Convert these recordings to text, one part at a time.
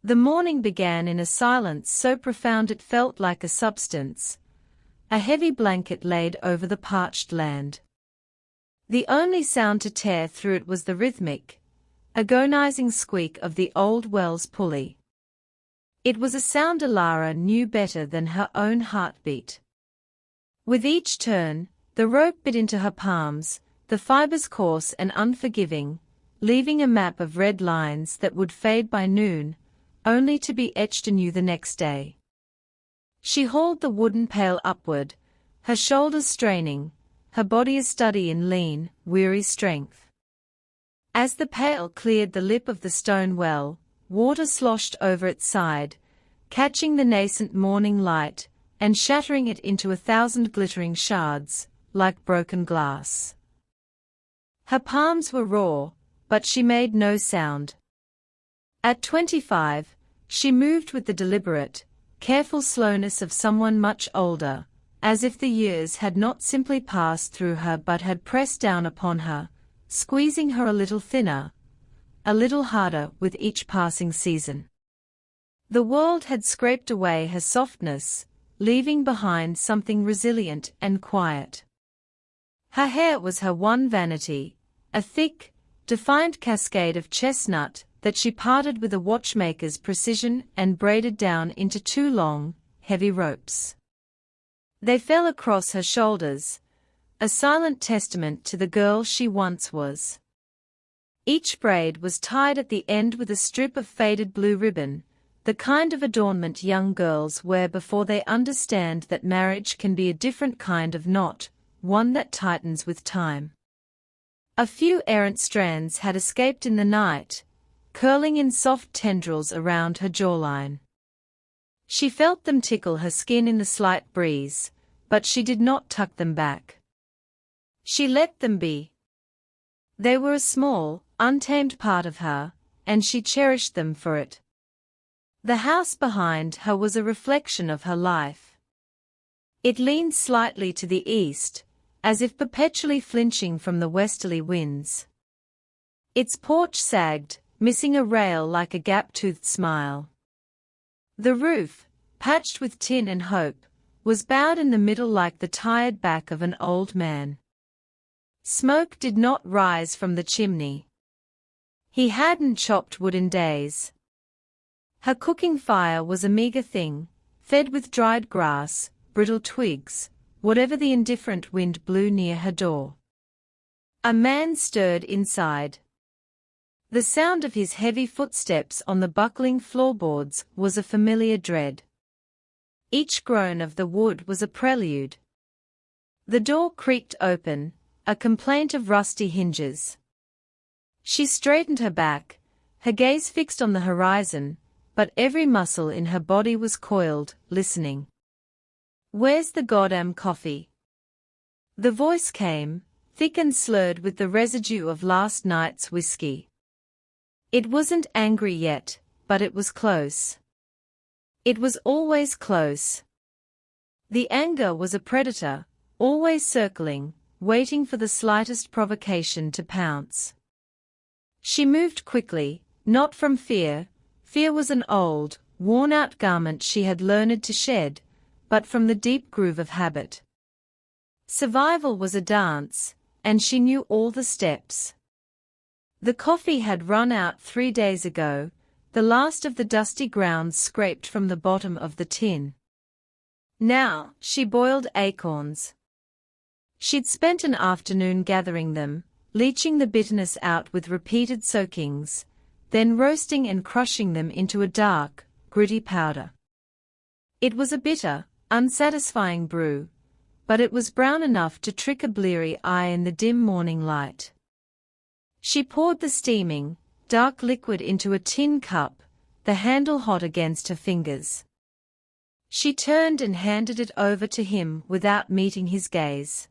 The morning began in a silence so profound it felt like a substance, a heavy blanket laid over the parched land. The only sound to tear through it was the rhythmic, agonizing squeak of the old well's pulley. It was a sound Alara knew better than her own heartbeat. With each turn, the rope bit into her palms, the fibers coarse and unforgiving, leaving a map of red lines that would fade by noon, only to be etched anew the next day. She hauled the wooden pail upward, her shoulders straining, her body a study in lean, weary strength. As the pail cleared the lip of the stone well, water sloshed over its side, catching the nascent morning light and shattering it into 1,000 glittering shards, like broken glass. Her palms were raw, but she made no sound. At 25, she moved with the deliberate, careful slowness of someone much older, as if the years had not simply passed through her but had pressed down upon her, squeezing her a little thinner, a little harder with each passing season. The world had scraped away her softness, leaving behind something resilient and quiet. Her hair was her one vanity, a thick, defiant cascade of chestnut that she parted with a watchmaker's precision and braided down into 2 long, heavy ropes. They fell across her shoulders, a silent testament to the girl she once was. Each braid was tied at the end with a strip of faded blue ribbon, the kind of adornment young girls wear before they understand that marriage can be a different kind of knot, one that tightens with time. A few errant strands had escaped in the night, curling in soft tendrils around her jawline. She felt them tickle her skin in the slight breeze, but she did not tuck them back. She let them be. They were a small, untamed part of her, and she cherished them for it. The house behind her was a reflection of her life. It leaned slightly to the east, as if perpetually flinching from the westerly winds. Its porch sagged, missing a rail like a gap-toothed smile. The roof, patched with tin and hope, was bowed in the middle like the tired back of an old man. Smoke did not rise from the chimney. He hadn't chopped wood in days. Her cooking fire was a meager thing, fed with dried grass, brittle twigs, whatever the indifferent wind blew near her door. A man stirred inside. The sound of his heavy footsteps on the buckling floorboards was a familiar dread. Each groan of the wood was a prelude. The door creaked open, a complaint of rusty hinges. She straightened her back, her gaze fixed on the horizon, but every muscle in her body was coiled, listening. "Where's the goddamn coffee?" The voice came, thick and slurred with the residue of last night's whiskey. It wasn't angry yet, but it was close. It was always close. The anger was a predator, always circling, waiting for the slightest provocation to pounce. She moved quickly, not from fear. Fear was an old, worn-out garment she had learned to shed, but from the deep groove of habit. Survival was a dance, and she knew all the steps. The coffee had run out 3 days ago, the last of the dusty grounds scraped from the bottom of the tin. Now, she boiled acorns. She'd spent an afternoon gathering them, leaching the bitterness out with repeated soakings, then roasting and crushing them into a dark, gritty powder. It was a bitter, unsatisfying brew, but it was brown enough to trick a bleary eye in the dim morning light. She poured the steaming, dark liquid into a tin cup, the handle hot against her fingers. She turned and handed it over to him without meeting his gaze.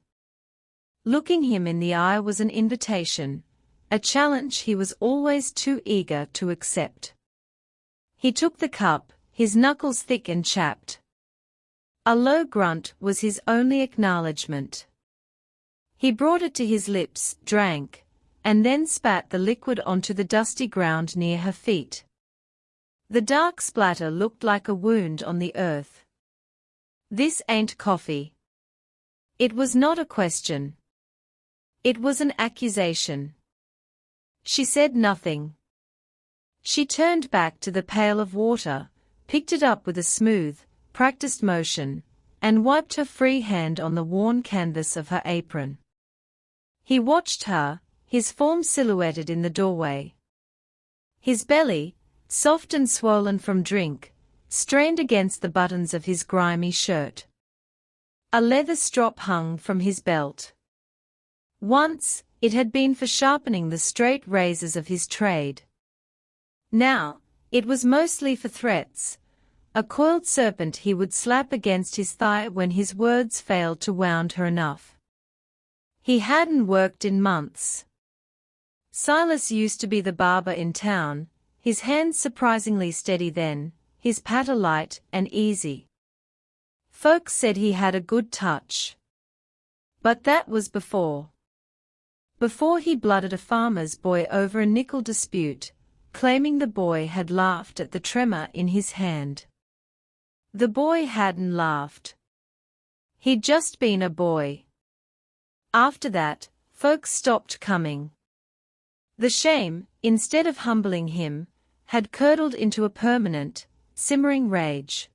Looking him in the eye was an invitation, a challenge he was always too eager to accept. He took the cup, his knuckles thick and chapped. A low grunt was his only acknowledgement. He brought it to his lips, drank, and then spat the liquid onto the dusty ground near her feet. The dark splatter looked like a wound on the earth. "This ain't coffee." It was not a question. It was an accusation. She said nothing. She turned back to the pail of water, picked it up with a smooth, practiced motion, and wiped her free hand on the worn canvas of her apron. He watched her, his form silhouetted in the doorway. His belly, soft and swollen from drink, strained against the buttons of his grimy shirt. A leather strop hung from his belt. Once, it had been for sharpening the straight razors of his trade. Now, it was mostly for threats, a coiled serpent he would slap against his thigh when his words failed to wound her enough. He hadn't worked in months. Silas used to be the barber in town, his hands surprisingly steady then, his patter light and easy. Folks said he had a good touch. But that was before. Before he blooded a farmer's boy over a nickel dispute, claiming the boy had laughed at the tremor in his hand. The boy hadn't laughed. He'd just been a boy. After that, folks stopped coming. The shame, instead of humbling him, had curdled into a permanent, simmering rage.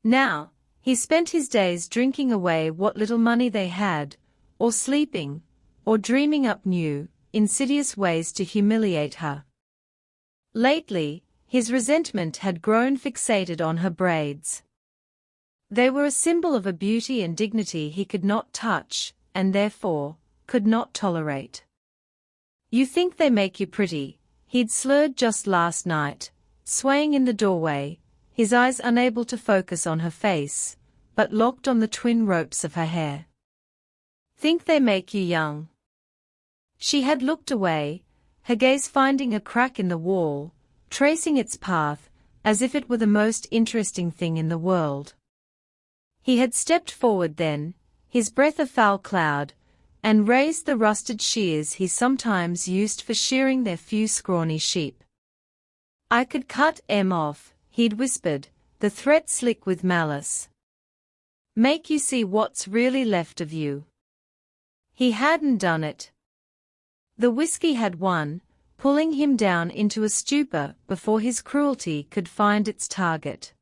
Now, he spent his days drinking away what little money they had, or sleeping, or dreaming up new, insidious ways to humiliate her. Lately, his resentment had grown fixated on her braids. They were a symbol of a beauty and dignity he could not touch, and therefore, could not tolerate. "You think they make you pretty," he'd slurred just last night, swaying in the doorway, his eyes unable to focus on her face, but locked on the twin ropes of her hair. "Think they make you young." She had looked away, her gaze finding a crack in the wall, tracing its path, as if it were the most interesting thing in the world. He had stepped forward then, his breath a foul cloud, and raised the rusted shears he sometimes used for shearing their few scrawny sheep. "I could cut 'em off," he'd whispered, the threat slick with malice. "Make you see what's really left of you." He hadn't done it. The whiskey had won, pulling him down into a stupor before his cruelty could find its target.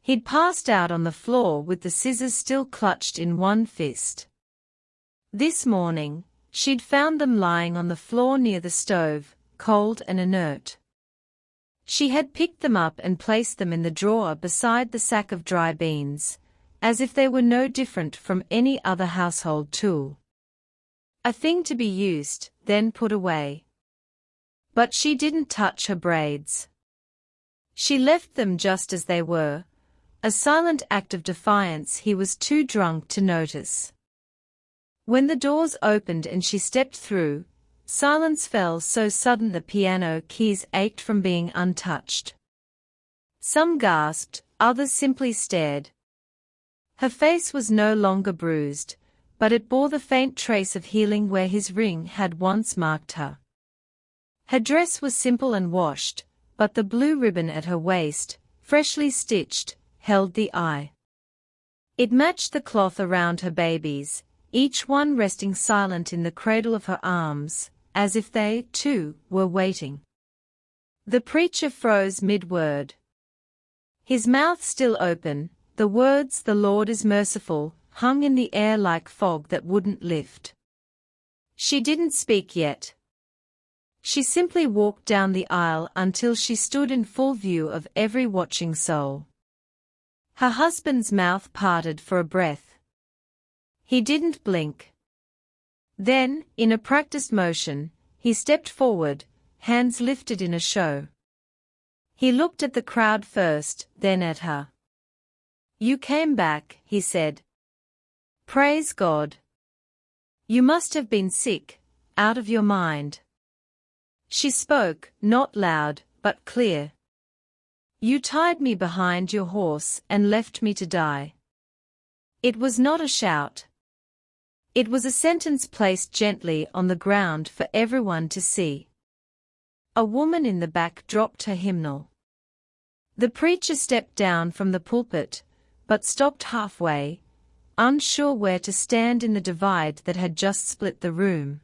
He'd passed out on the floor with the scissors still clutched in one fist. This morning, she'd found them lying on the floor near the stove, cold and inert. She had picked them up and placed them in the drawer beside the sack of dry beans, as if they were no different from any other household tool. A thing to be used, then put away. But she didn't touch her braids. She left them just as they were, a silent act of defiance he was too drunk to notice. When the doors opened and she stepped through, silence fell so sudden the piano keys ached from being untouched. Some gasped, others simply stared. Her face was no longer bruised, but it bore the faint trace of healing where his ring had once marked her. Her dress was simple and washed, but the blue ribbon at her waist, freshly stitched, held the eye. It matched the cloth around her babies, each one resting silent in the cradle of her arms, as if they, too, were waiting. The preacher froze mid-word. His mouth still open, the words "The Lord is merciful" hung in the air like fog that wouldn't lift. She didn't speak yet. She simply walked down the aisle until she stood in full view of every watching soul. Her husband's mouth parted for a breath. He didn't blink. Then, in a practiced motion, he stepped forward, hands lifted in a show. He looked at the crowd first, then at her. "You came back," he said. "Praise God. You must have been sick, out of your mind." She spoke, not loud, but clear. "You tied me behind your horse and left me to die." It was not a shout. It was a sentence placed gently on the ground for everyone to see. A woman in the back dropped her hymnal. The preacher stepped down from the pulpit, but stopped halfway, unsure where to stand in the divide that had just split the room.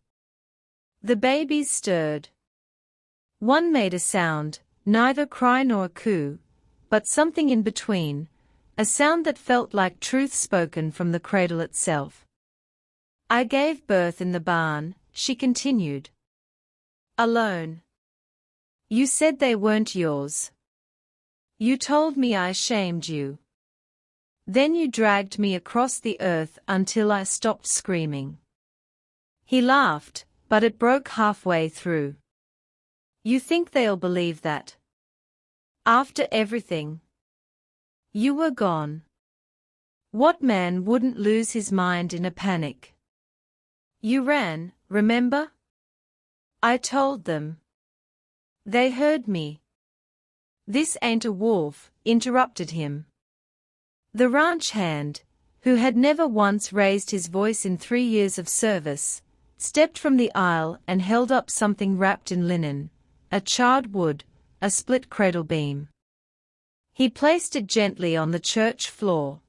The babies stirred. One made a sound, neither cry nor a coo, but something in between, a sound that felt like truth spoken from the cradle itself. I gave birth in the barn, she continued. Alone. You said they weren't yours. You told me I shamed you. Then you dragged me across the earth until I stopped screaming. He laughed, but it broke halfway through. You think they'll believe that? After everything. You were gone. What man wouldn't lose his mind in a panic? You ran, remember? I told them. They heard me. This ain't a wolf, interrupted him. The ranch hand, who had never once raised his voice in 3 years of service, stepped from the aisle and held up something wrapped in linen, a charred wood, a split cradle beam. He placed it gently on the church floor.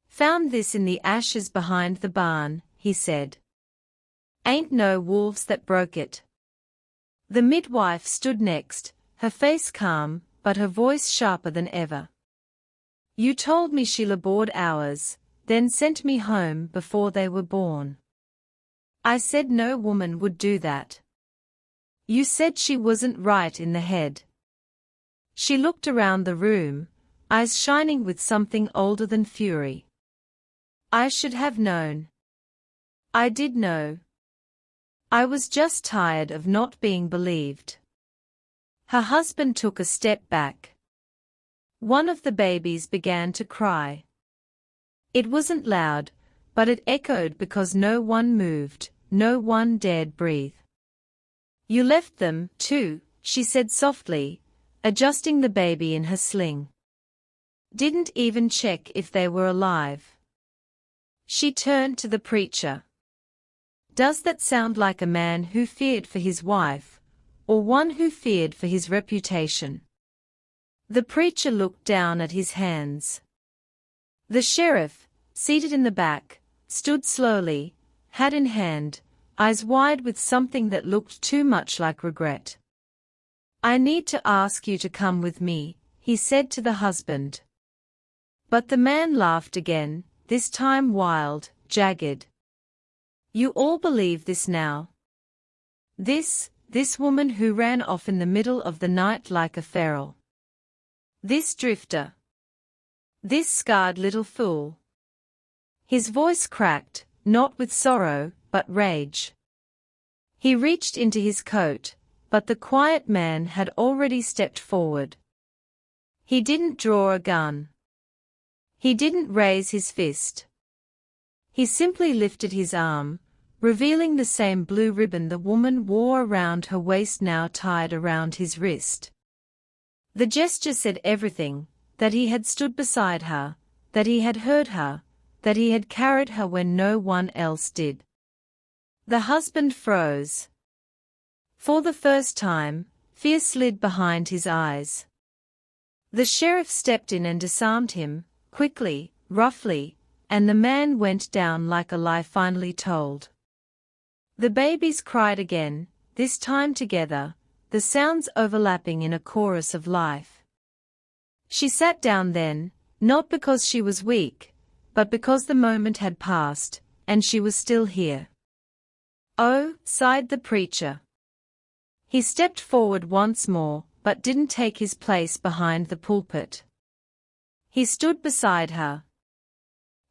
Found this in the ashes behind the barn, he said. Ain't no wolves that broke it. The midwife stood next, her face calm, but her voice sharper than ever. You told me she labored hours, then sent me home before they were born. I said no woman would do that. You said she wasn't right in the head. She looked around the room, eyes shining with something older than fury. I should have known. I did know. I was just tired of not being believed. Her husband took a step back. One of the babies began to cry. It wasn't loud, but it echoed because no one moved, no one dared breathe. You left them, too, she said softly, adjusting the baby in her sling. Didn't even check if they were alive. She turned to the preacher. Does that sound like a man who feared for his wife, or one who feared for his reputation? The preacher looked down at his hands. The sheriff, seated in the back, stood slowly, hat in hand, eyes wide with something that looked too much like regret. I need to ask you to come with me, he said to the husband. But the man laughed again, this time wild, jagged. You all believe this now? This woman who ran off in the middle of the night like a feral. This drifter. This scarred little fool. His voice cracked, not with sorrow, but rage. He reached into his coat, but the quiet man had already stepped forward. He didn't draw a gun. He didn't raise his fist. He simply lifted his arm, revealing the same blue ribbon the woman wore around her waist now tied around his wrist. The gesture said everything, that he had stood beside her, that he had heard her, that he had carried her when no one else did. The husband froze. For the first time, fear slid behind his eyes. The sheriff stepped in and disarmed him, quickly, roughly, and the man went down like a lie finally told. The babies cried again, this time together, the sounds overlapping in a chorus of life. She sat down then, not because she was weak, but because the moment had passed, and she was still here. Oh, sighed the preacher. He stepped forward once more, but didn't take his place behind the pulpit. He stood beside her.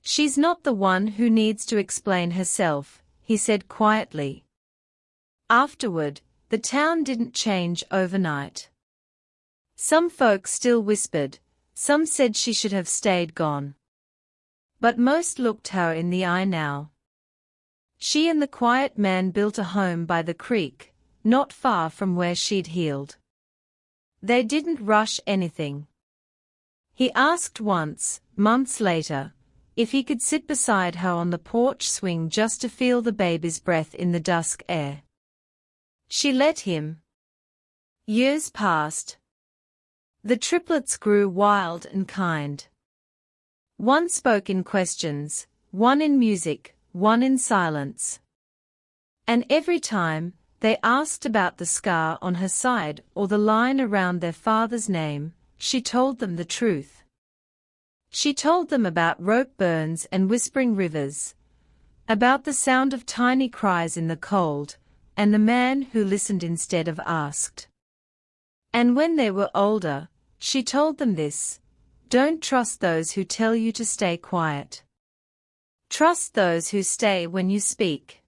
She's not the one who needs to explain herself, he said quietly. Afterward, the town didn't change overnight. Some folks still whispered, some said she should have stayed gone. But most looked her in the eye now. She and the quiet man built a home by the creek, not far from where she'd healed. They didn't rush anything. He asked once, months later, if he could sit beside her on the porch swing just to feel the baby's breath in the dusk air. She let him. Years passed. The triplets grew wild and kind. One spoke in questions, one in music, one in silence. And every time, they asked about the scar on her side or the line around their father's name, she told them the truth. She told them about rope burns and whispering rivers, about the sound of tiny cries in the cold, and the man who listened instead of asked. And when they were older, she told them this: don't trust those who tell you to stay quiet. Trust those who stay when you speak.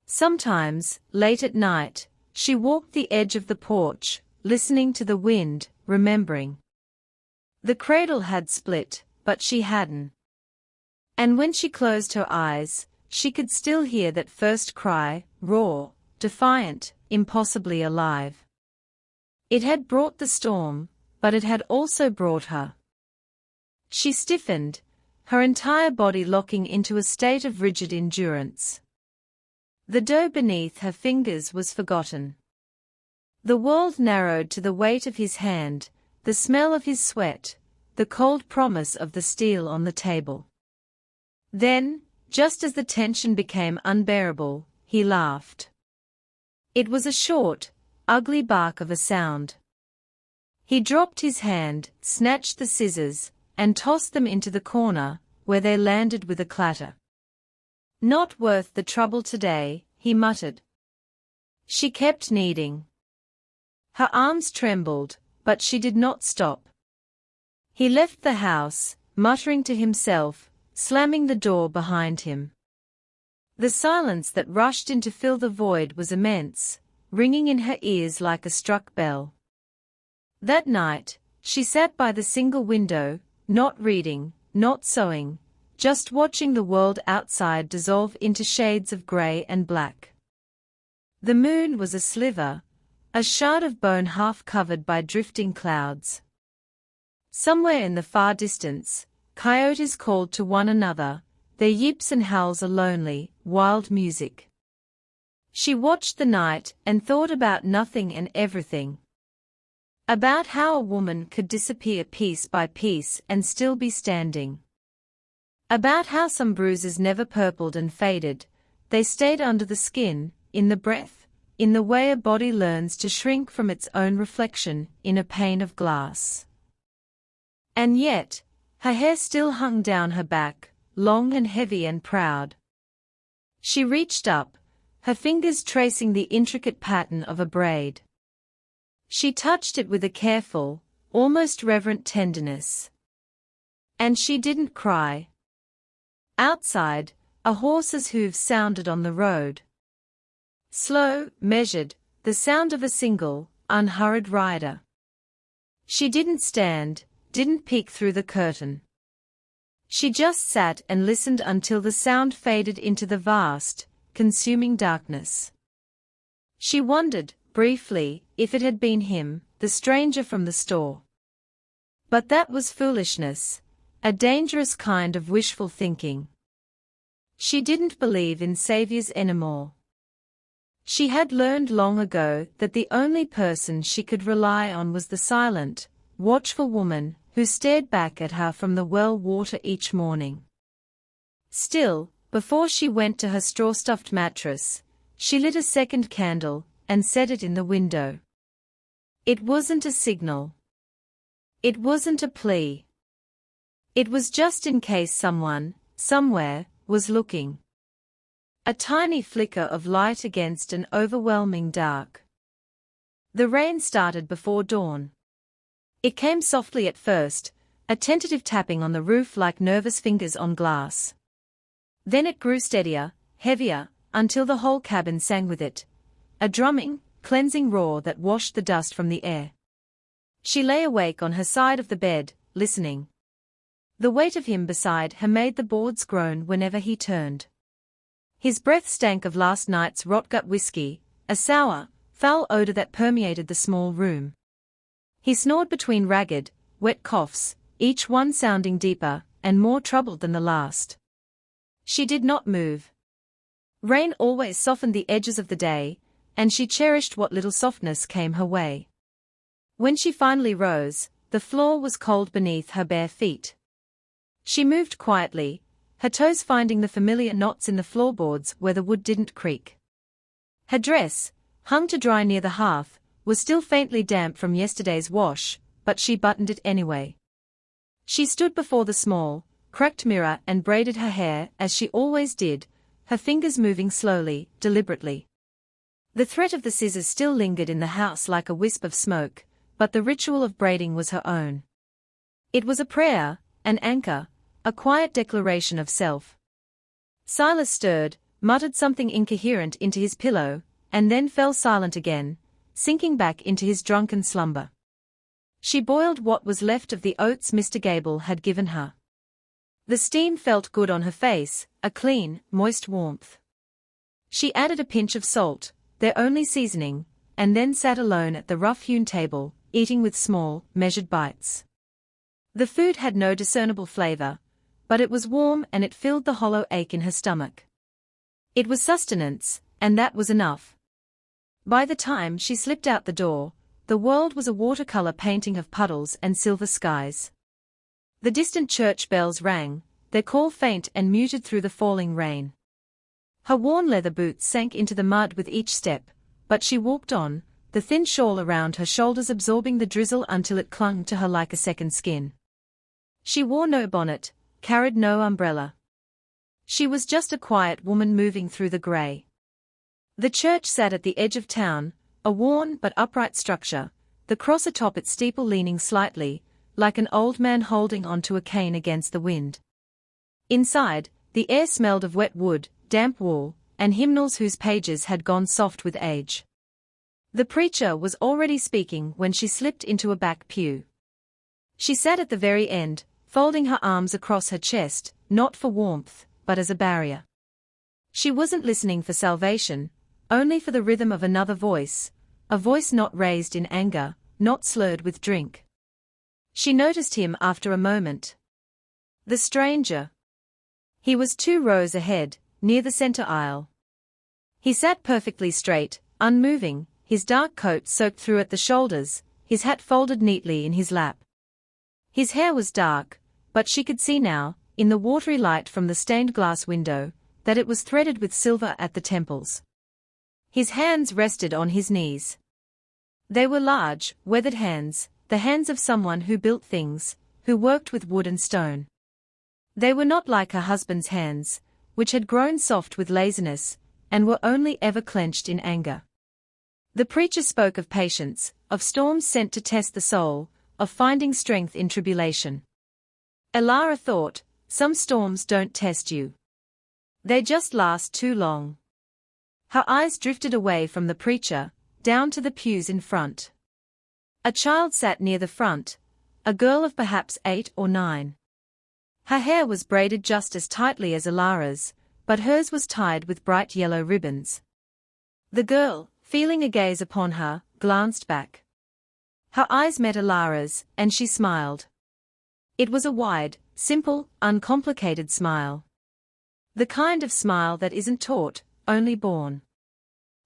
Sometimes, late at night, she walked the edge of the porch, listening to the wind, remembering. The cradle had split, but she hadn't. And when she closed her eyes, she could still hear that first cry, raw, defiant, impossibly alive. It had brought the storm, but it had also brought her. She stiffened, her entire body locking into a state of rigid endurance. The dough beneath her fingers was forgotten. The world narrowed to the weight of his hand, the smell of his sweat, the cold promise of the steel on the table. Then, just as the tension became unbearable, he laughed. It was a short, ugly bark of a sound. He dropped his hand, snatched the scissors, and tossed them into the corner, where they landed with a clatter. Not worth the trouble today, he muttered. She kept kneading. Her arms trembled, but she did not stop. He left the house, muttering to himself, slamming the door behind him. The silence that rushed in to fill the void was immense, ringing in her ears like a struck bell. That night, she sat by the single window, not reading, not sewing, just watching the world outside dissolve into shades of grey and black. The moon was a sliver, a shard of bone half covered by drifting clouds. Somewhere in the far distance, coyotes called to one another, their yips and howls a lonely, wild music. She watched the night and thought about nothing and everything. About how a woman could disappear piece by piece and still be standing. About how some bruises never purpled and faded, they stayed under the skin, in the breath, in the way a body learns to shrink from its own reflection in a pane of glass. And yet, her hair still hung down her back, long and heavy and proud. She reached up, her fingers tracing the intricate pattern of a braid. She touched it with a careful, almost reverent tenderness. And she didn't cry. Outside, a horse's hooves sounded on the road. Slow, measured, the sound of a single, unhurried rider. She didn't stand, didn't peek through the curtain. She just sat and listened until the sound faded into the vast, consuming darkness. She wondered, briefly, if it had been him, the stranger from the store. But that was foolishness, a dangerous kind of wishful thinking. She didn't believe in saviors anymore. She had learned long ago that the only person she could rely on was the silent, watchful woman who stared back at her from the well water each morning. Still, before she went to her straw-stuffed mattress, she lit a second candle and set it in the window. It wasn't a signal. It wasn't a plea. It was just in case someone, somewhere, was looking. A tiny flicker of light against an overwhelming dark. The rain started before dawn. It came softly at first, a tentative tapping on the roof like nervous fingers on glass. Then it grew steadier, heavier, until the whole cabin sang with it, a drumming, cleansing roar that washed the dust from the air. She lay awake on her side of the bed, listening. The weight of him beside her made the boards groan whenever he turned. His breath stank of last night's rot-gut whiskey, a sour, foul odor that permeated the small room. He snored between ragged, wet coughs, each one sounding deeper and more troubled than the last. She did not move. Rain always softened the edges of the day, and she cherished what little softness came her way. When she finally rose, the floor was cold beneath her bare feet. She moved quietly, her toes finding the familiar knots in the floorboards where the wood didn't creak. Her dress, hung to dry near the hearth, was still faintly damp from yesterday's wash, but she buttoned it anyway. She stood before the small, cracked mirror and braided her hair as she always did, her fingers moving slowly, deliberately. The threat of the scissors still lingered in the house like a wisp of smoke, but the ritual of braiding was her own. It was a prayer, an anchor, a quiet declaration of self. Silas stirred, muttered something incoherent into his pillow, and then fell silent again, sinking back into his drunken slumber. She boiled what was left of the oats Mr. Gable had given her. The steam felt good on her face, a clean, moist warmth. She added a pinch of salt, their only seasoning, and then sat alone at the rough-hewn table, eating with small, measured bites. The food had no discernible flavor, but it was warm and it filled the hollow ache in her stomach. It was sustenance, and that was enough. By the time she slipped out the door, the world was a watercolor painting of puddles and silver skies. The distant church bells rang, their call faint and muted through the falling rain. Her worn leather boots sank into the mud with each step, but she walked on, the thin shawl around her shoulders absorbing the drizzle until it clung to her like a second skin. She wore no bonnet, carried no umbrella. She was just a quiet woman moving through the grey. The church sat at the edge of town, a worn but upright structure, the cross atop its steeple leaning slightly, like an old man holding onto a cane against the wind. Inside, the air smelled of wet wood, damp wool, and hymnals whose pages had gone soft with age. The preacher was already speaking when she slipped into a back pew. She sat at the very end, folding her arms across her chest, not for warmth, but as a barrier. She wasn't listening for salvation, only for the rhythm of another voice, a voice not raised in anger, not slurred with drink. She noticed him after a moment. The stranger. He was 2 rows ahead, near the center aisle. He sat perfectly straight, unmoving, his dark coat soaked through at the shoulders, his hat folded neatly in his lap. His hair was dark, but she could see now, in the watery light from the stained glass window, that it was threaded with silver at the temples. His hands rested on his knees. They were large, weathered hands, the hands of someone who built things, who worked with wood and stone. They were not like her husband's hands, which had grown soft with laziness, and were only ever clenched in anger. The preacher spoke of patience, of storms sent to test the soul, of finding strength in tribulation. Elara thought, some storms don't test you. They just last too long. Her eyes drifted away from the preacher, down to the pews in front. A child sat near the front, a girl of perhaps 8 or 9. Her hair was braided just as tightly as Elara's, but hers was tied with bright yellow ribbons. The girl, feeling a gaze upon her, glanced back. Her eyes met Elara's, and she smiled. It was a wide, simple, uncomplicated smile. The kind of smile that isn't taught, only born.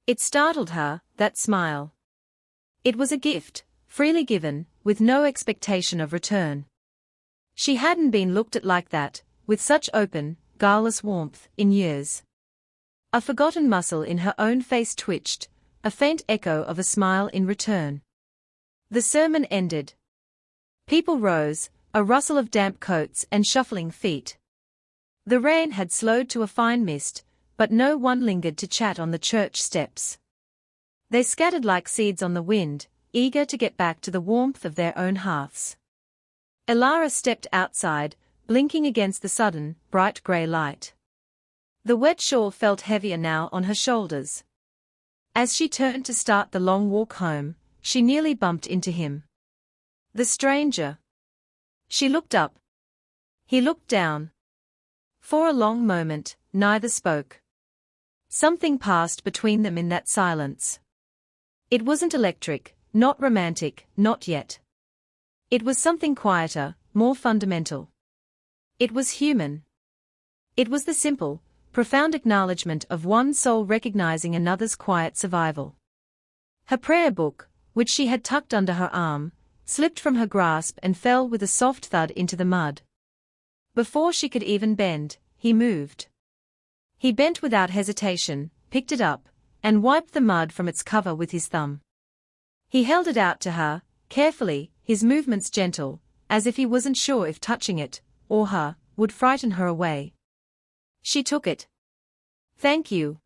It startled her, that smile. It was a gift, freely given, with no expectation of return. She hadn't been looked at like that, with such open, guileless warmth, in years. A forgotten muscle in her own face twitched, a faint echo of a smile in return. The sermon ended. People rose, a rustle of damp coats and shuffling feet. The rain had slowed to a fine mist, but no one lingered to chat on the church steps. They scattered like seeds on the wind, eager to get back to the warmth of their own hearths. Elara stepped outside, blinking against the sudden, bright grey light. The wet shawl felt heavier now on her shoulders. As she turned to start the long walk home, she nearly bumped into him. The stranger. She looked up. He looked down. For a long moment, neither spoke. Something passed between them in that silence. It wasn't electric, not romantic, not yet. It was something quieter, more fundamental. It was human. It was the simple, profound acknowledgement of one soul recognizing another's quiet survival. Her prayer book, which she had tucked under her arm, slipped from her grasp and fell with a soft thud into the mud. Before she could even bend, he moved. He bent without hesitation, picked it up, and wiped the mud from its cover with his thumb. He held it out to her, carefully, his movements gentle, as if he wasn't sure if touching it, or her, would frighten her away. She took it. "Thank you."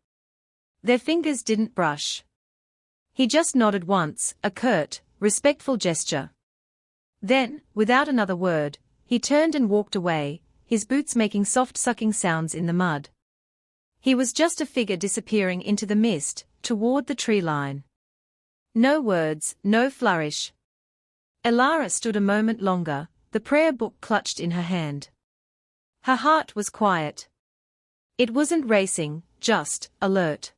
Their fingers didn't brush. He just nodded once, a curt, respectful gesture. Then, without another word, he turned and walked away, his boots making soft sucking sounds in the mud. He was just a figure disappearing into the mist, toward the tree line. No words, no flourish. Elara stood a moment longer, the prayer book clutched in her hand. Her heart was quiet. It wasn't racing, just alert.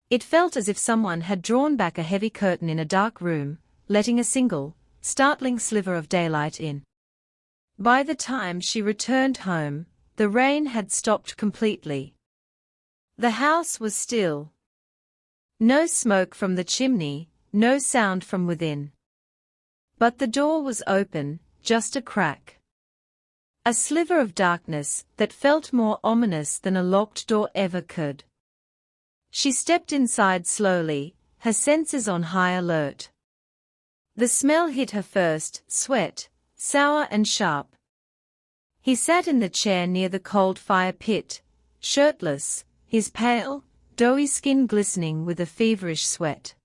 It felt as if someone had drawn back a heavy curtain in a dark room, letting a single, startling sliver of daylight in. By the time she returned home, the rain had stopped completely. The house was still. No smoke from the chimney, no sound from within. But the door was open, just a crack. A sliver of darkness that felt more ominous than a locked door ever could. She stepped inside slowly, her senses on high alert. The smell hit her first, sweat, sour and sharp. He sat in the chair near the cold fire pit, shirtless, his pale, doughy skin glistening with a feverish sweat.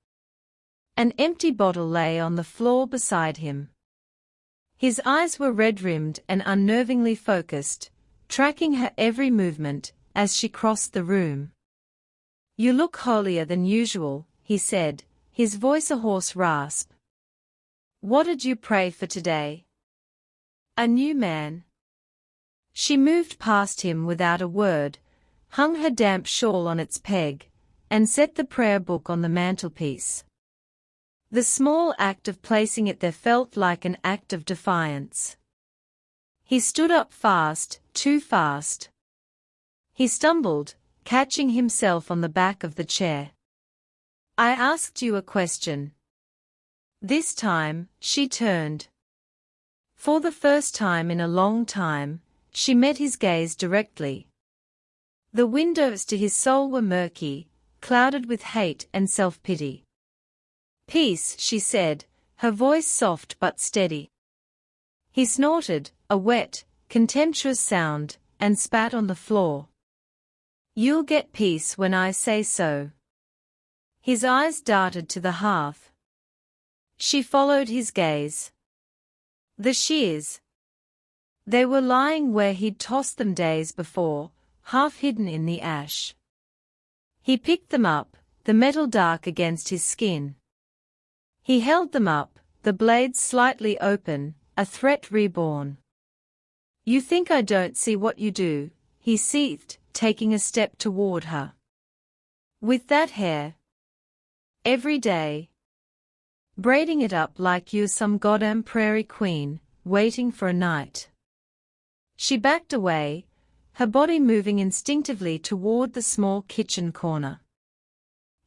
An empty bottle lay on the floor beside him. His eyes were red-rimmed and unnervingly focused, tracking her every movement as she crossed the room. "You look holier than usual," he said, his voice a hoarse rasp. "What did you pray for today?" "A new man." She moved past him without a word, hung her damp shawl on its peg, and set the prayer book on the mantelpiece. The small act of placing it there felt like an act of defiance. He stood up fast, too fast. He stumbled, catching himself on the back of the chair. "I asked you a question." This time, she turned. For the first time in a long time, she met his gaze directly. The windows to his soul were murky, clouded with hate and self-pity. "Peace," she said, her voice soft but steady. He snorted, a wet, contemptuous sound, and spat on the floor. "You'll get peace when I say so." His eyes darted to the hearth. She followed his gaze. The shears. They were lying where he'd tossed them days before, half hidden in the ash. He picked them up, the metal dark against his skin. He held them up, the blades slightly open, a threat reborn. "You think I don't see what you do," he seethed, taking a step toward her. "With that hair. Every day. Braiding it up like you're some goddamn prairie queen, waiting for a night." She backed away, her body moving instinctively toward the small kitchen corner.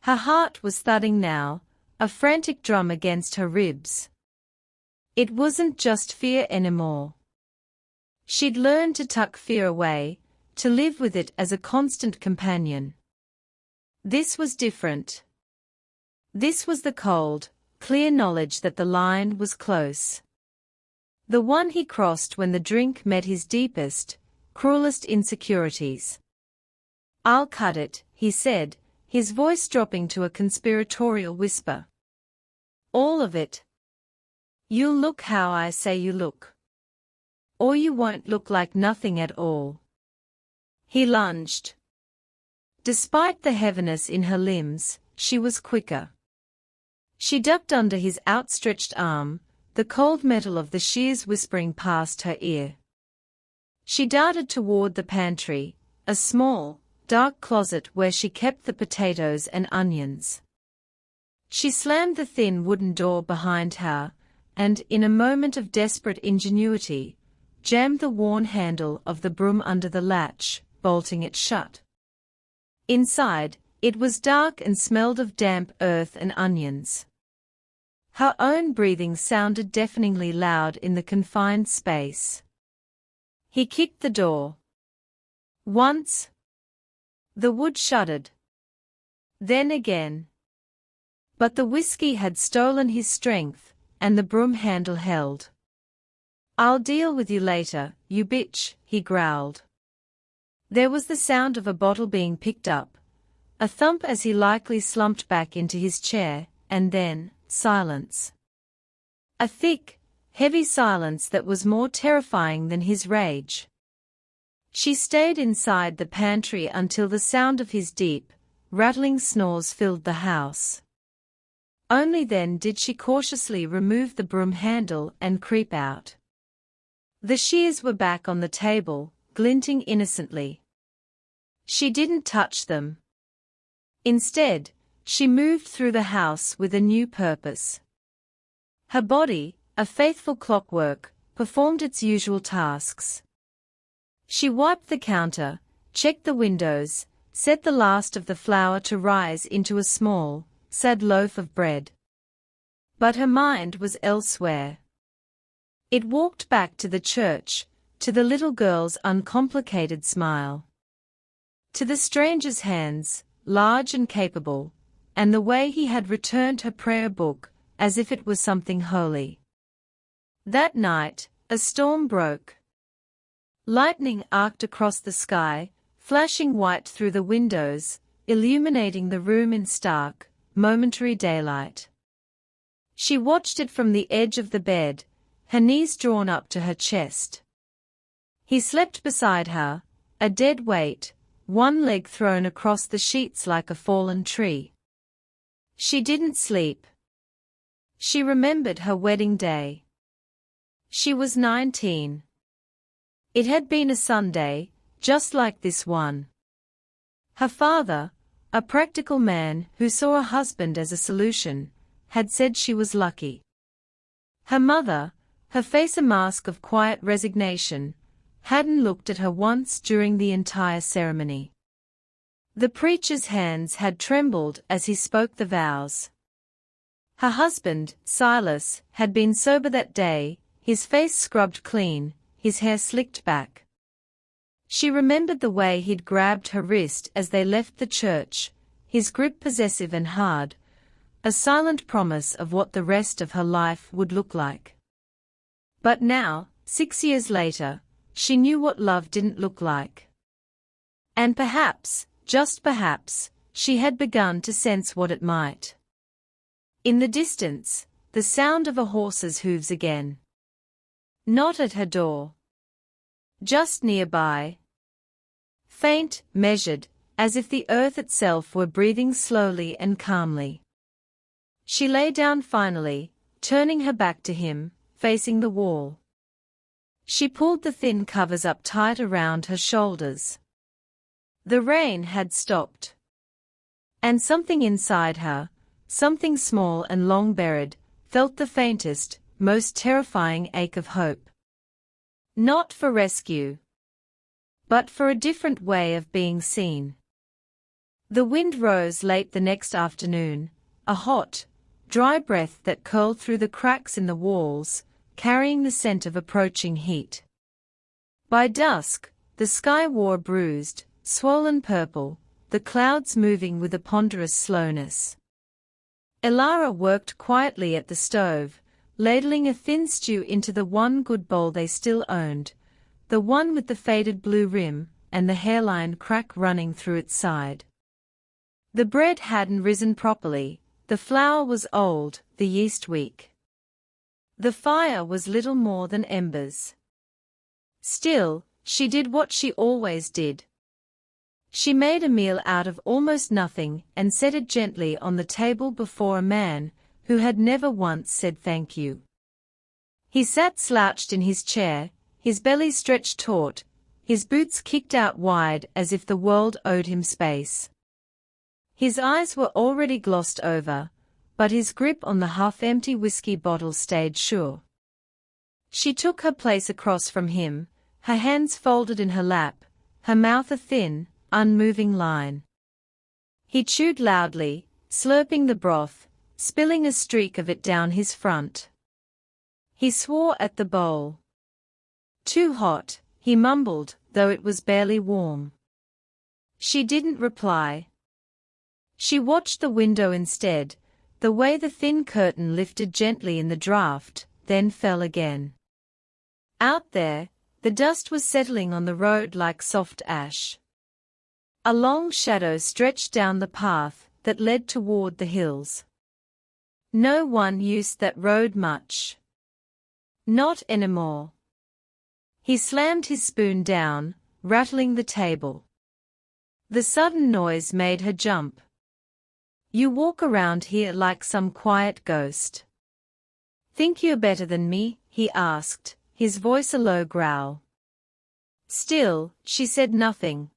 Her heart was thudding now, a frantic drum against her ribs. It wasn't just fear anymore. She'd learned to tuck fear away, to live with it as a constant companion. This was different. This was the cold, clear knowledge that the line was close. The one he crossed when the drink met his deepest, cruelest insecurities. "I'll cut it," he said, his voice dropping to a conspiratorial whisper. "All of it. You'll look how I say you look. Or you won't look like nothing at all." He lunged. Despite the heaviness in her limbs, she was quicker. She ducked under his outstretched arm, the cold metal of the shears whispering past her ear. She darted toward the pantry, a small, dark closet where she kept the potatoes and onions. She slammed the thin wooden door behind her, and, in a moment of desperate ingenuity, jammed the worn handle of the broom under the latch, bolting it shut. Inside, it was dark and smelled of damp earth and onions. Her own breathing sounded deafeningly loud in the confined space. He kicked the door. Once. The wood shuddered. Then again. But the whiskey had stolen his strength, and the broom handle held. "I'll deal with you later, you bitch," he growled. There was the sound of a bottle being picked up, a thump as he likely slumped back into his chair, and then silence. A thick, heavy silence that was more terrifying than his rage. She stayed inside the pantry until the sound of his deep, rattling snores filled the house. Only then did she cautiously remove the broom handle and creep out. The shears were back on the table, glinting innocently. She didn't touch them. Instead, she moved through the house with a new purpose. Her body, a faithful clockwork, performed its usual tasks. She wiped the counter, checked the windows, set the last of the flour to rise into a small, sad loaf of bread. But her mind was elsewhere. It walked back to the church, to the little girl's uncomplicated smile. To the stranger's hands, large and capable, and the way he had returned her prayer book, as if it was something holy. That night, a storm broke. Lightning arced across the sky, flashing white through the windows, illuminating the room in stark, momentary daylight. She watched it from the edge of the bed, her knees drawn up to her chest. He slept beside her, a dead weight, one leg thrown across the sheets like a fallen tree. She didn't sleep. She remembered her wedding day. She was 19. It had been a Sunday, just like this one. Her father, a practical man who saw a husband as a solution, had said she was lucky. Her mother, her face a mask of quiet resignation, hadn't looked at her once during the entire ceremony. The preacher's hands had trembled as he spoke the vows. Her husband, Silas, had been sober that day, his face scrubbed clean, his hair slicked back. She remembered the way he'd grabbed her wrist as they left the church, his grip possessive and hard, a silent promise of what the rest of her life would look like. But now, 6 years later, she knew what love didn't look like. And perhaps, just perhaps, she had begun to sense what it might. In the distance, the sound of a horse's hooves again. Not at her door. Just nearby. Faint, measured, as if the earth itself were breathing slowly and calmly. She lay down finally, turning her back to him, facing the wall. She pulled the thin covers up tight around her shoulders. The rain had stopped. And something inside her, something small and long buried, felt the faintest, most terrifying ache of hope. Not for rescue, but for a different way of being seen. The wind rose late the next afternoon, a hot, dry breath that curled through the cracks in the walls, carrying the scent of approaching heat. By dusk, the sky wore bruised, swollen purple, the clouds moving with a ponderous slowness. Elara worked quietly at the stove, ladling a thin stew into the one good bowl they still owned, the one with the faded blue rim and the hairline crack running through its side. The bread hadn't risen properly, the flour was old, the yeast weak. The fire was little more than embers. Still, she did what she always did. She made a meal out of almost nothing and set it gently on the table before a man who had never once said thank you. He sat slouched in his chair, his belly stretched taut, his boots kicked out wide as if the world owed him space. His eyes were already glossed over, but his grip on the half-empty whiskey bottle stayed sure. She took her place across from him, her hands folded in her lap, her mouth a thin, unmoving line. He chewed loudly, slurping the broth, spilling a streak of it down his front. He swore at the bowl. Too hot, he mumbled, though it was barely warm. She didn't reply. She watched the window instead, the way the thin curtain lifted gently in the draught, then fell again. Out there, the dust was settling on the road like soft ash. A long shadow stretched down the path that led toward the hills. No one used that road much. Not anymore. He slammed his spoon down, rattling the table. The sudden noise made her jump. You walk around here like some quiet ghost. Think you're better than me? He asked, his voice a low growl. Still, she said nothing.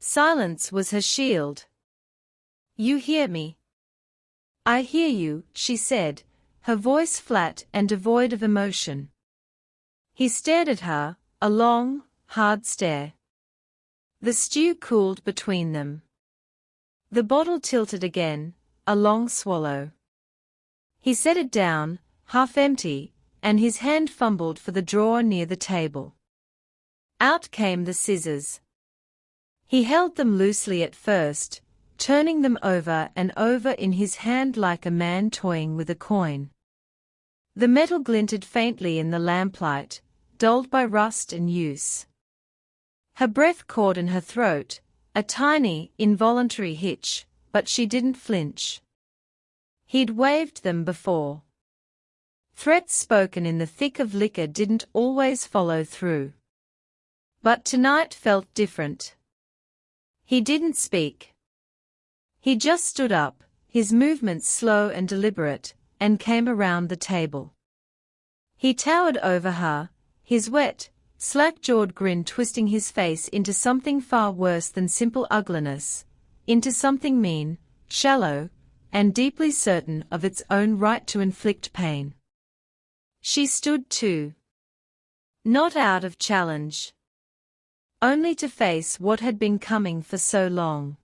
Silence was her shield. You hear me? I hear you, she said, her voice flat and devoid of emotion. He stared at her, a long, hard stare. The stew cooled between them. The bottle tilted again, a long swallow. He set it down, half empty, and his hand fumbled for the drawer near the table. Out came the scissors. He held them loosely at first, turning them over and over in his hand like a man toying with a coin. The metal glinted faintly in the lamplight, dulled by rust and use. Her breath caught in her throat, a tiny, involuntary hitch, but she didn't flinch. He'd waved them before. Threats spoken in the thick of liquor didn't always follow through. But tonight felt different. He didn't speak. He just stood up, his movements slow and deliberate, and came around the table. He towered over her, his wet, slack-jawed grin twisting his face into something far worse than simple ugliness, into something mean, shallow, and deeply certain of its own right to inflict pain. She stood too. Not out of challenge. Only to face what had been coming for so long.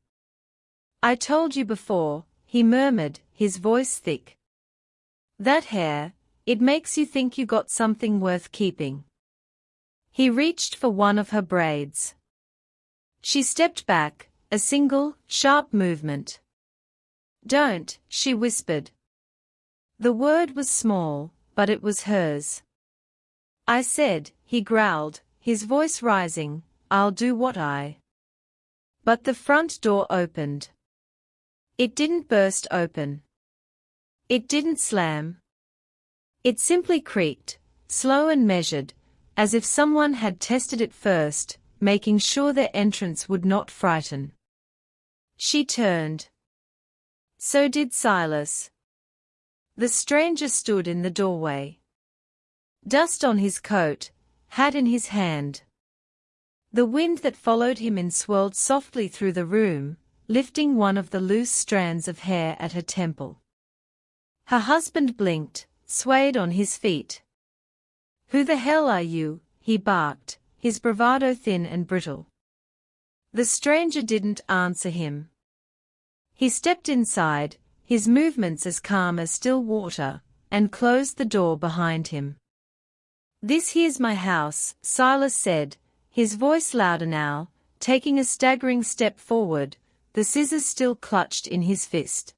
I told you before, he murmured, his voice thick. That hair, it makes you think you got something worth keeping. He reached for one of her braids. She stepped back, a single, sharp movement. Don't, she whispered. The word was small, but it was hers. I said, he growled, his voice rising, I'll do what I. But the front door opened. It didn't burst open. It didn't slam. It simply creaked, slow and measured, as if someone had tested it first, making sure their entrance would not frighten. She turned. So did Silas. The stranger stood in the doorway. Dust on his coat, hat in his hand. The wind that followed him in swirled softly through the room, lifting one of the loose strands of hair at her temple. Her husband blinked, swayed on his feet. Who the hell are you? He barked, his bravado thin and brittle. The stranger didn't answer him. He stepped inside, his movements as calm as still water, and closed the door behind him. This here's my house, Silas said, his voice louder now, taking a staggering step forward, the scissors still clutched in his fist.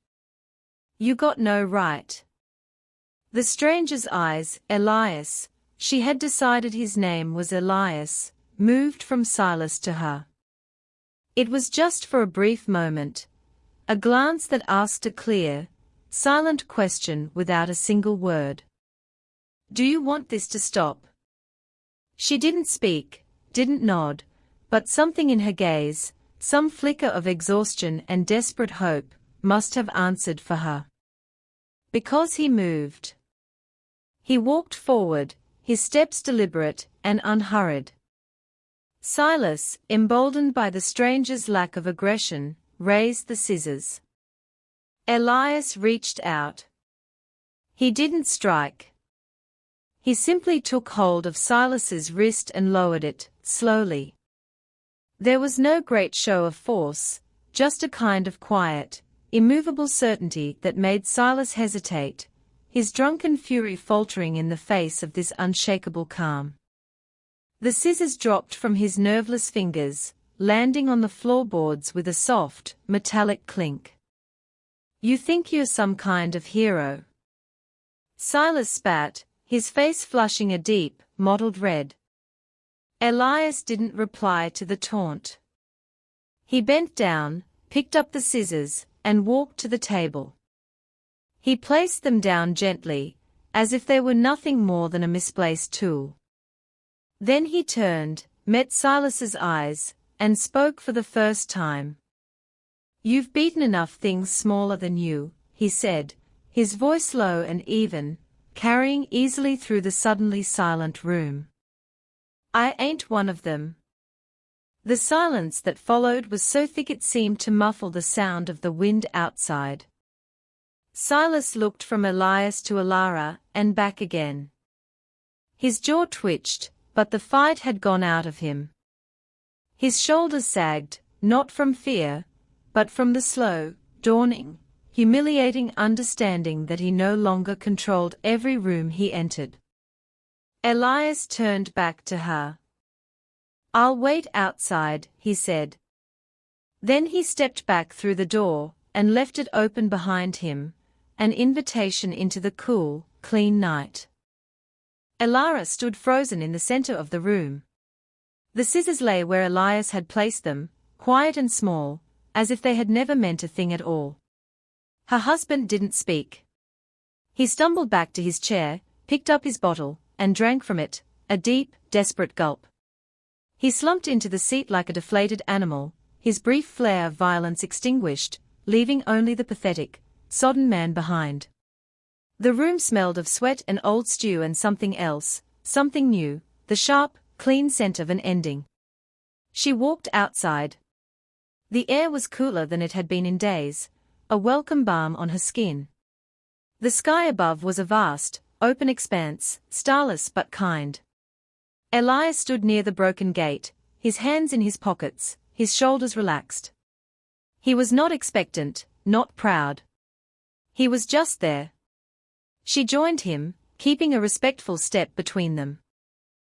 You got no right. The stranger's eyes, Elias, she had decided his name was Elias, moved from Silas to her. It was just for a brief moment, a glance that asked a clear, silent question without a single word. Do you want this to stop? She didn't speak, didn't nod, but something in her gaze, some flicker of exhaustion and desperate hope, must have answered for her. Because he moved. He walked forward, his steps deliberate and unhurried. Silas, emboldened by the stranger's lack of aggression, raised the scissors. Elias reached out. He didn't strike. He simply took hold of Silas's wrist and lowered it, slowly. There was no great show of force, just a kind of quiet, immovable certainty that made Silas hesitate, his drunken fury faltering in the face of this unshakable calm. The scissors dropped from his nerveless fingers, landing on the floorboards with a soft, metallic clink. "You think you're some kind of hero?" Silas spat, his face flushing a deep, mottled red. Elias didn't reply to the taunt. He bent down, picked up the scissors, and walked to the table. He placed them down gently, as if they were nothing more than a misplaced tool. Then he turned, met Silas's eyes, and spoke for the first time. "You've beaten enough things smaller than you," he said, his voice low and even, carrying easily through the suddenly silent room. "I ain't one of them." The silence that followed was so thick it seemed to muffle the sound of the wind outside. Silas looked from Elias to Alara, and back again. His jaw twitched, but the fight had gone out of him. His shoulders sagged, not from fear, but from the slow, dawning, humiliating understanding that he no longer controlled every room he entered. Elias turned back to her. "I'll wait outside," he said. Then he stepped back through the door, and left it open behind him, an invitation into the cool, clean night. Alara stood frozen in the center of the room. The scissors lay where Elias had placed them, quiet and small, as if they had never meant a thing at all. Her husband didn't speak. He stumbled back to his chair, picked up his bottle, and drank from it, a deep, desperate gulp. He slumped into the seat like a deflated animal, his brief flare of violence extinguished, leaving only the pathetic, sodden man behind. The room smelled of sweat and old stew and something else, something new, the sharp, clean scent of an ending. She walked outside. The air was cooler than it had been in days, a welcome balm on her skin. The sky above was a vast, open expanse, starless but kind. Elias stood near the broken gate, his hands in his pockets, his shoulders relaxed. He was not expectant, not proud. He was just there. She joined him, keeping a respectful step between them.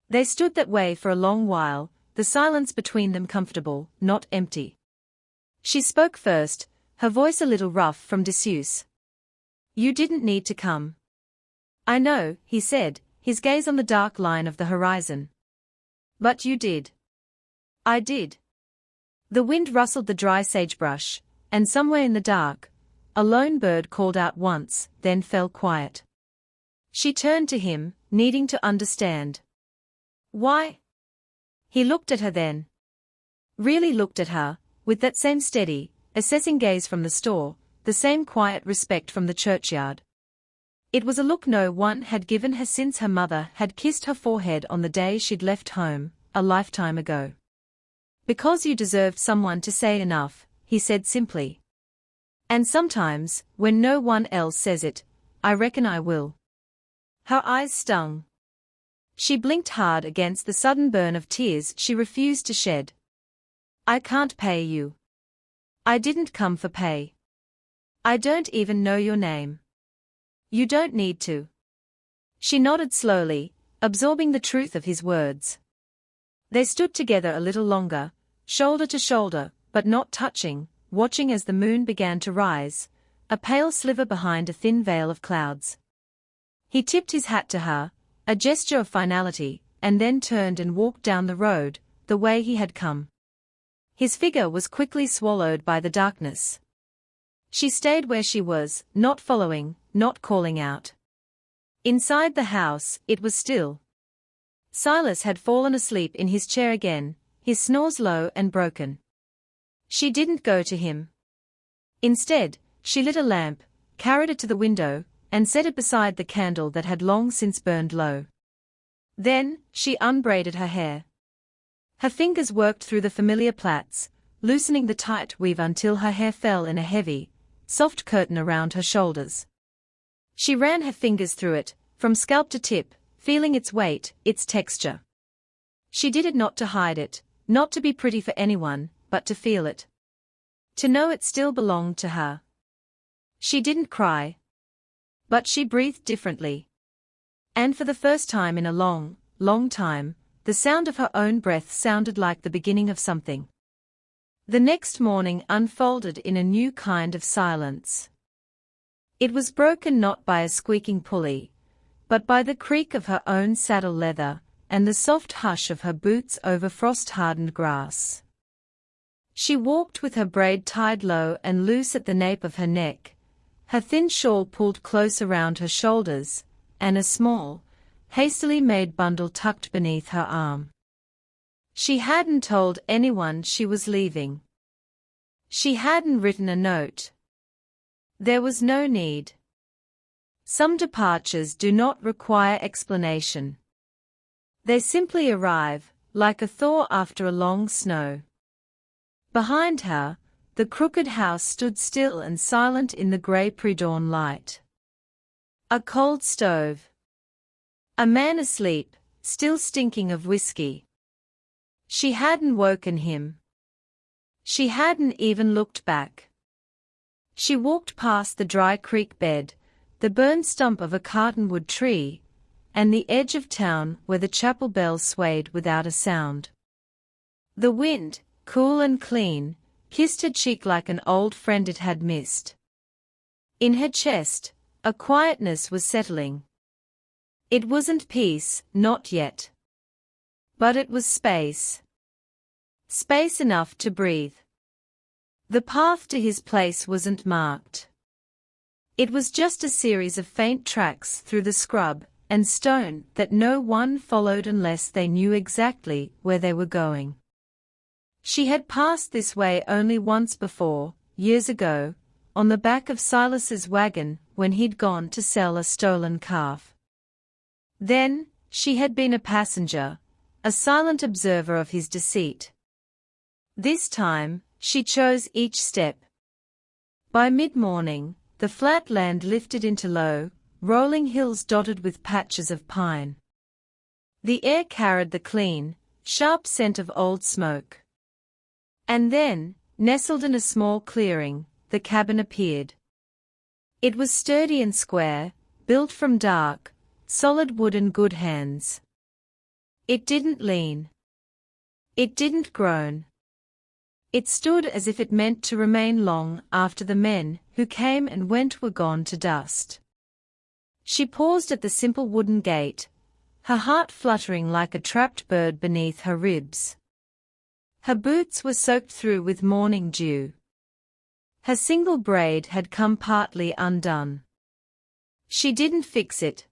They stood that way for a long while, the silence between them comfortable, not empty. She spoke first, her voice a little rough from disuse. "You didn't need to come." "I know," he said, his gaze on the dark line of the horizon. "But you did." "I did." The wind rustled the dry sagebrush, and somewhere in the dark, a lone bird called out once, then fell quiet. She turned to him, needing to understand. "Why?" He looked at her then. Really looked at her, with that same steady, assessing gaze from the store, the same quiet respect from the churchyard. It was a look no one had given her since her mother had kissed her forehead on the day she'd left home, a lifetime ago. "Because you deserved someone to say enough," he said simply. "And sometimes, when no one else says it, I reckon I will." Her eyes stung. She blinked hard against the sudden burn of tears she refused to shed. "I can't pay you. I didn't come for pay. I don't even know your name. You don't need to." She nodded slowly, absorbing the truth of his words. They stood together a little longer, shoulder to shoulder, but not touching, watching as the moon began to rise, a pale sliver behind a thin veil of clouds. He tipped his hat to her, a gesture of finality, and then turned and walked down the road, the way he had come. His figure was quickly swallowed by the darkness. She stayed where she was, not following, not calling out. Inside the house, it was still. Silas had fallen asleep in his chair again, his snores low and broken. She didn't go to him. Instead, she lit a lamp, carried it to the window, and set it beside the candle that had long since burned low. Then, she unbraided her hair. Her fingers worked through the familiar plaits, loosening the tight weave until her hair fell in a heavy, soft curtain around her shoulders. She ran her fingers through it, from scalp to tip, feeling its weight, its texture. She did it not to hide it, not to be pretty for anyone, but to feel it. To know it still belonged to her. She didn't cry. But she breathed differently. And for the first time in a long, long time, the sound of her own breath sounded like the beginning of something. The next morning unfolded in a new kind of silence. It was broken not by a squeaking pulley, but by the creak of her own saddle leather, and the soft hush of her boots over frost-hardened grass. She walked with her braid tied low and loose at the nape of her neck, her thin shawl pulled close around her shoulders, and a small, hastily made bundle tucked beneath her arm. She hadn't told anyone she was leaving. She hadn't written a note. There was no need. Some departures do not require explanation. They simply arrive, like a thaw after a long snow. Behind her, the crooked house stood still and silent in the grey pre-dawn light. A cold stove. A man asleep, still stinking of whiskey. She hadn't woken him. She hadn't even looked back. She walked past the dry creek bed, the burned stump of a cottonwood tree, and the edge of town where the chapel bell swayed without a sound. The wind, cool and clean, kissed her cheek like an old friend it had missed. In her chest, a quietness was settling. It wasn't peace, not yet. But it was space. Space enough to breathe. The path to his place wasn't marked. It was just a series of faint tracks through the scrub and stone that no one followed unless they knew exactly where they were going. She had passed this way only once before, years ago, on the back of Silas's wagon when he'd gone to sell a stolen calf. Then, she had been a passenger, a silent observer of his deceit. This time, she chose each step. By mid-morning, the flat land lifted into low, rolling hills dotted with patches of pine. The air carried the clean, sharp scent of old smoke. And then, nestled in a small clearing, the cabin appeared. It was sturdy and square, built from dark, solid wood in good hands. It didn't lean. It didn't groan. It stood as if it meant to remain long after the men who came and went were gone to dust. She paused at the simple wooden gate, her heart fluttering like a trapped bird beneath her ribs. Her boots were soaked through with morning dew. Her single braid had come partly undone. She didn't fix it.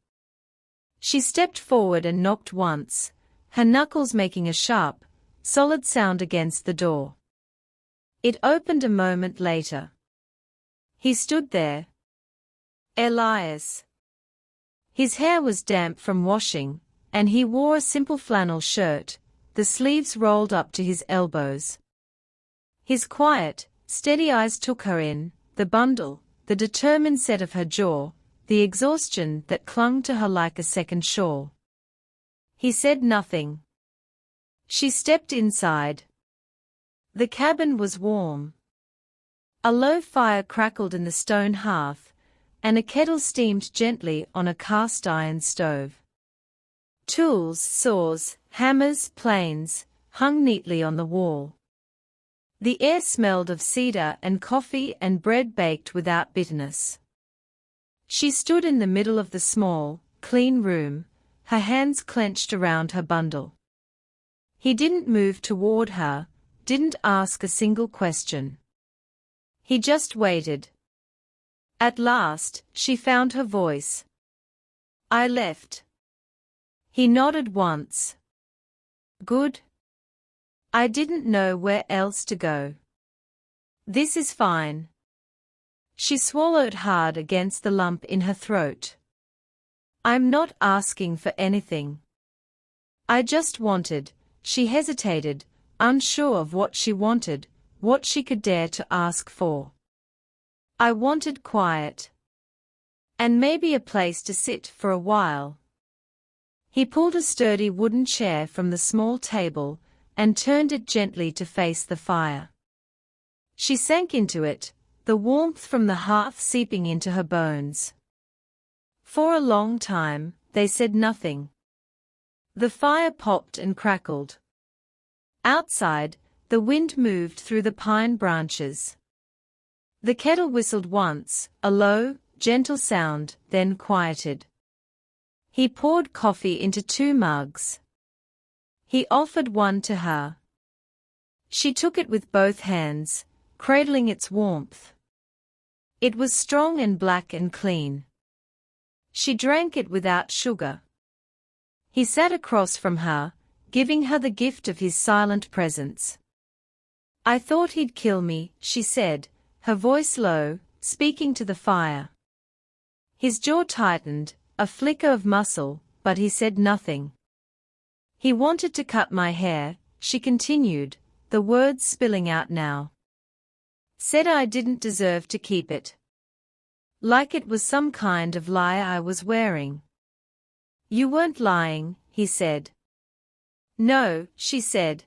She stepped forward and knocked once, her knuckles making a sharp, solid sound against the door. It opened a moment later. He stood there. Elias. His hair was damp from washing, and he wore a simple flannel shirt, the sleeves rolled up to his elbows. His quiet, steady eyes took her in, the bundle, the determined set of her jaw, the exhaustion that clung to her like a second shawl. He said nothing. She stepped inside. The cabin was warm. A low fire crackled in the stone hearth, and a kettle steamed gently on a cast-iron stove. Tools, saws, hammers, planes, hung neatly on the wall. The air smelled of cedar and coffee and bread baked without bitterness. She stood in the middle of the small, clean room, her hands clenched around her bundle. He didn't move toward her, didn't ask a single question. He just waited. At last, she found her voice. I left. He nodded once. Good. I didn't know where else to go. This is fine. She swallowed hard against the lump in her throat. I'm not asking for anything. I just wanted, she hesitated, unsure of what she wanted, what she could dare to ask for. I wanted quiet. And maybe a place to sit for a while. He pulled a sturdy wooden chair from the small table, and turned it gently to face the fire. She sank into it, the warmth from the hearth seeping into her bones. For a long time, they said nothing. The fire popped and crackled. Outside, the wind moved through the pine branches. The kettle whistled once, a low, gentle sound, then quieted. He poured coffee into 2 mugs. He offered one to her. She took it with both hands, cradling its warmth. It was strong and black and clean. She drank it without sugar. He sat across from her, giving her the gift of his silent presence. "I thought he'd kill me," she said, her voice low, speaking to the fire. His jaw tightened, a flicker of muscle, but he said nothing. "He wanted to cut my hair," she continued, the words spilling out now. "Said I didn't deserve to keep it. Like it was some kind of lie I was wearing." "You weren't lying," he said. "No," she said.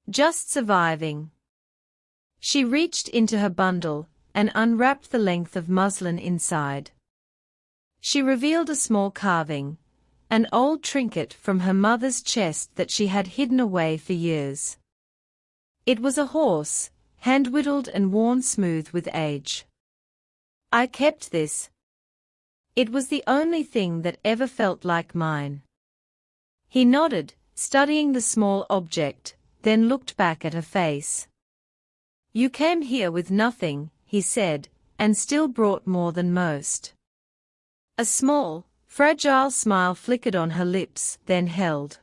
"Just surviving." She reached into her bundle and unwrapped the length of muslin inside. She revealed a small carving, an old trinket from her mother's chest that she had hidden away for years. It was a horse, hand-whittled and worn smooth with age. "I kept this. It was the only thing that ever felt like mine." He nodded, studying the small object, then looked back at her face. "You came here with nothing," he said, "and still brought more than most." A small, fragile smile flickered on her lips, then held.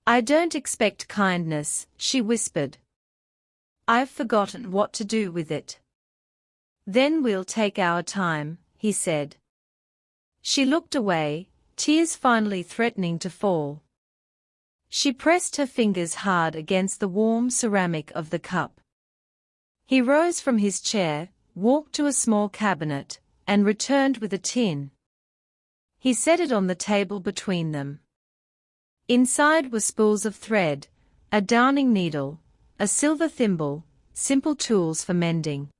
"I don't expect kindness," she whispered. "I've forgotten what to do with it." "Then we'll take our time," he said. She looked away, tears finally threatening to fall. She pressed her fingers hard against the warm ceramic of the cup. He rose from his chair, walked to a small cabinet, and returned with a tin. He set it on the table between them. Inside were spools of thread, a darning needle, a silver thimble, simple tools for mending.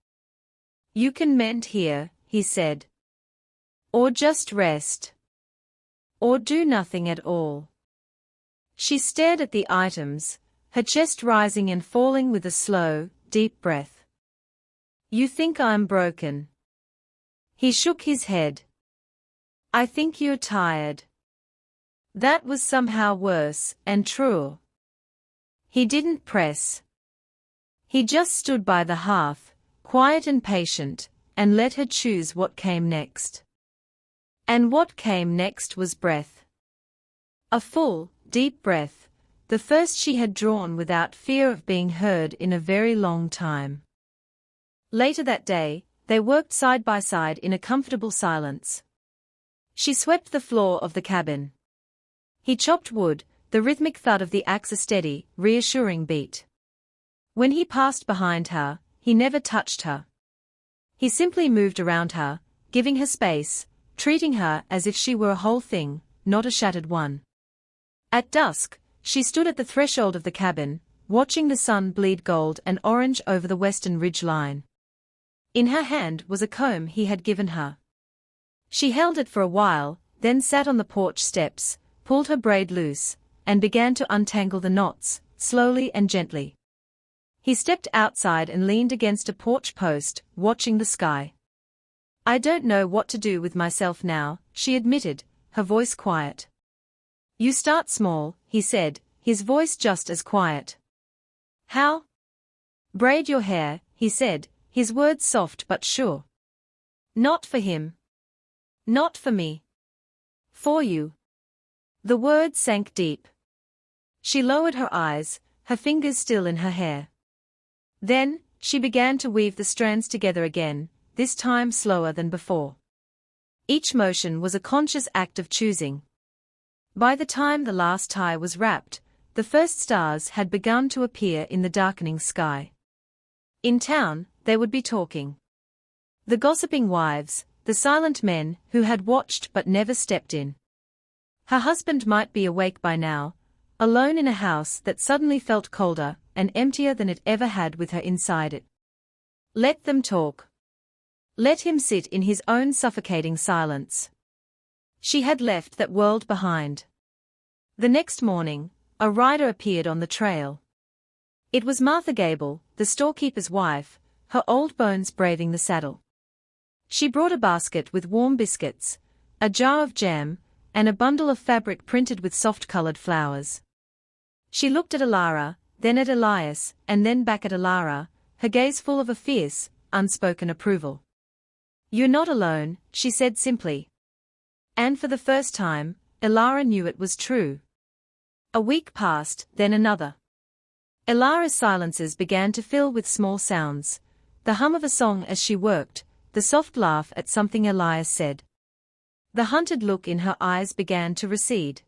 "You can mend here," he said. "Or just rest. Or do nothing at all." She stared at the items, her chest rising and falling with a slow, deep breath. "You think I'm broken?" He shook his head. "I think you're tired." That was somehow worse and truer. He didn't press. He just stood by the hearth, quiet and patient, and let her choose what came next. And what came next was breath. A full, deep breath, the first she had drawn without fear of being heard in a very long time. Later that day, they worked side by side in a comfortable silence. She swept the floor of the cabin. He chopped wood, the rhythmic thud of the axe a steady, reassuring beat. When he passed behind her, he never touched her. He simply moved around her, giving her space, treating her as if she were a whole thing, not a shattered one. At dusk, she stood at the threshold of the cabin, watching the sun bleed gold and orange over the western ridge line. In her hand was a comb he had given her. She held it for a while, then sat on the porch steps, pulled her braid loose, and began to untangle the knots, slowly and gently. He stepped outside and leaned against a porch post, watching the sky. "I don't know what to do with myself now," she admitted, her voice quiet. "You start small," he said, his voice just as quiet. "How?" "Braid your hair," he said, his words soft but sure. "Not for him. Not for me. For you." The words sank deep. She lowered her eyes, her fingers still in her hair. Then, she began to weave the strands together again, this time slower than before. Each motion was a conscious act of choosing. By the time the last tie was wrapped, the first stars had begun to appear in the darkening sky. In town, they would be talking. The gossiping wives, the silent men who had watched but never stepped in. Her husband might be awake by now, alone in a house that suddenly felt colder and emptier than it ever had with her inside it. Let them talk. Let him sit in his own suffocating silence. She had left that world behind. The next morning, a rider appeared on the trail. It was Martha Gable, the storekeeper's wife, her old bones braving the saddle. She brought a basket with warm biscuits, a jar of jam, and a bundle of fabric printed with soft-colored flowers. She looked at Alara, then at Elias, and then back at Alara, her gaze full of a fierce, unspoken approval. "You're not alone," she said simply. And for the first time, Alara knew it was true. A week passed, then another. Elara's silences began to fill with small sounds, the hum of a song as she worked, the soft laugh at something Elias said. The hunted look in her eyes began to recede.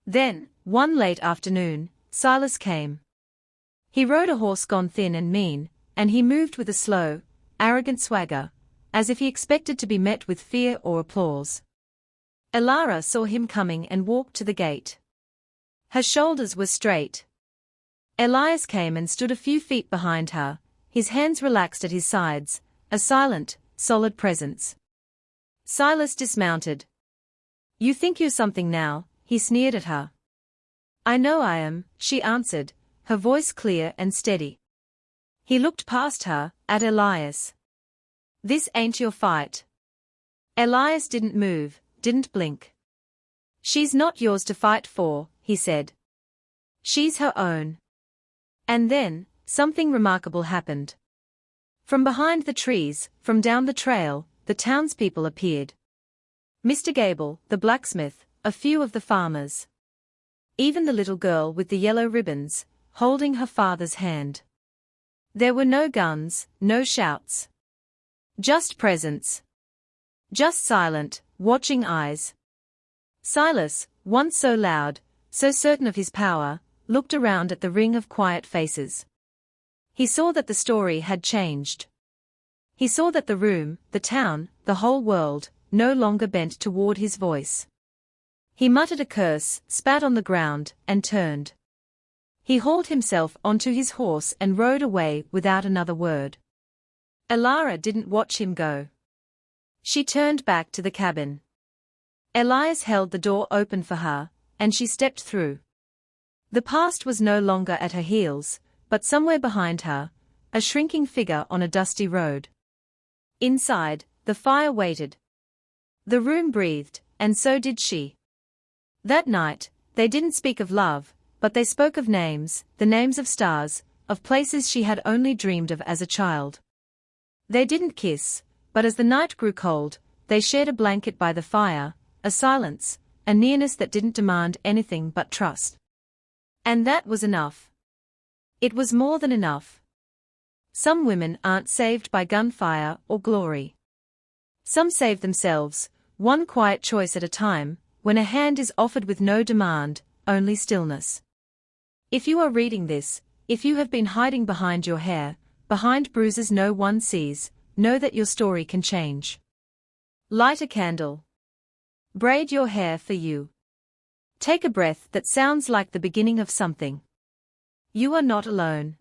Then, one late afternoon, Silas came. He rode a horse gone thin and mean, and he moved with a slow, arrogant swagger, as if he expected to be met with fear or applause. Alara saw him coming and walked to the gate. Her shoulders were straight. Elias came and stood a few feet behind her, his hands relaxed at his sides, a silent, solid presence. Silas dismounted. "You think you're something now," he sneered at her. "I know I am," she answered, her voice clear and steady. He looked past her, at Elias. "This ain't your fight." Elias didn't move, didn't blink. "She's not yours to fight for," he said. "She's her own." And then, something remarkable happened. From behind the trees, from down the trail, the townspeople appeared. Mr. Gable, the blacksmith, a few of the farmers. Even the little girl with the yellow ribbons, holding her father's hand. There were no guns, no shouts. Just presence. Just silent, watching eyes. Silas, once so loud, so certain of his power, looked around at the ring of quiet faces. He saw that the story had changed. He saw that the room, the town, the whole world, no longer bent toward his voice. He muttered a curse, spat on the ground, and turned. He hauled himself onto his horse and rode away without another word. Alara didn't watch him go. She turned back to the cabin. Elias held the door open for her, and she stepped through. The past was no longer at her heels, but somewhere behind her, a shrinking figure on a dusty road. Inside, the fire waited. The room breathed, and so did she. That night, they didn't speak of love, but they spoke of names, the names of stars, of places she had only dreamed of as a child. They didn't kiss, but as the night grew cold, they shared a blanket by the fire, a silence, a nearness that didn't demand anything but trust. And that was enough. It was more than enough. Some women aren't saved by gunfire or glory. Some save themselves, one quiet choice at a time, when a hand is offered with no demand, only stillness. If you are reading this, if you have been hiding behind your hair, behind bruises no one sees, know that your story can change. Light a candle. Braid your hair for you. Take a breath that sounds like the beginning of something. You are not alone.